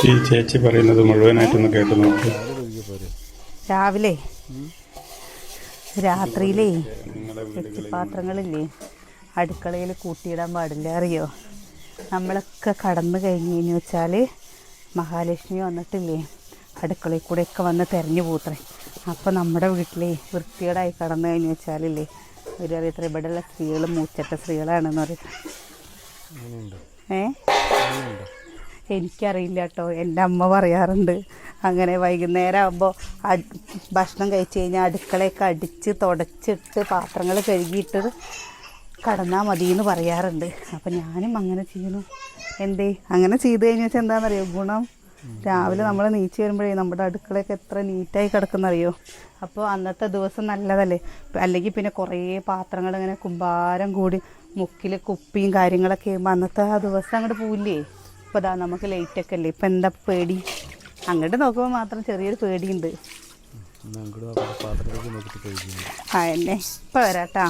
ഈ ചേച്ചി പറയുന്നത് മുഴുവനായിട്ടൊന്ന് കേട്ടു നോക്ക്. രാവിലെ രാത്രിയിലേ പാത്രങ്ങളില്ലേ അടുക്കളയിൽ കൂട്ടിയിടാൻ പാടില്ല, അറിയോ? നമ്മളൊക്കെ കടന്നു കഴിഞ്ഞു വെച്ചാൽ മഹാലക്ഷ്മി വന്നിട്ടില്ലേ അടുക്കളയിൽ കൂടെയൊക്കെ വന്ന് തിരഞ്ഞു പോത്രേ. അപ്പോൾ നമ്മുടെ വീട്ടിലെ വൃത്തികേടായി കടന്നു കഴിഞ്ഞു വെച്ചാലില്ലേ ഒരു അറിയത്ര ഇവിടെയുള്ള സ്ത്രീകൾ മൂച്ചട്ട സ്ത്രീകളാണെന്ന് പറയും. എനിക്കറിയില്ല കേട്ടോ, എൻ്റെ അമ്മ പറയാറുണ്ട് അങ്ങനെ. വൈകുന്നേരം ആകുമ്പോൾ ഭക്ഷണം കഴിച്ച് കഴിഞ്ഞാൽ അടുക്കളയൊക്കെ അടിച്ച് തുടച്ചിട്ട് പാത്രങ്ങൾ കഴുകിയിട്ട് കടന്നാൽ മതി എന്ന് പറയാറുണ്ട്. അപ്പം ഞാനും അങ്ങനെ ചെയ്യുന്നു. എന്തേ അങ്ങനെ ചെയ്ത് കഴിഞ്ഞാൽ വെച്ചാൽ എന്താണെന്നറിയോ ഗുണം? രാവിലെ നമ്മൾ നീച്ച് വരുമ്പോഴേ നമ്മുടെ അടുക്കളയൊക്കെ എത്ര നീറ്റായി കിടക്കുന്നറിയോ. അപ്പോൾ അന്നത്തെ ദിവസം നല്ലതല്ലേ. അല്ലെങ്കിൽ പിന്നെ കുറേ പാത്രങ്ങൾ ഇങ്ങനെ കുമ്പാരം കൂടി മുക്കിൽ കുപ്പിയും കാര്യങ്ങളൊക്കെ ചെയ്യുമ്പോൾ അന്നത്തെ ആ ദിവസം അങ്ങോട്ട് പോവില്ലേ. ഇപ്പോൾ അതാ നമുക്ക് ലേറ്റൊക്കെ അല്ലേ, ഇപ്പം എന്താ പേടി? അങ്ങോട്ട് നോക്കുമ്പോൾ മാത്രം ചെറിയൊരു പേടിയുണ്ട്. ആ എന്നെ ഇപ്പം വരാട്ടാ.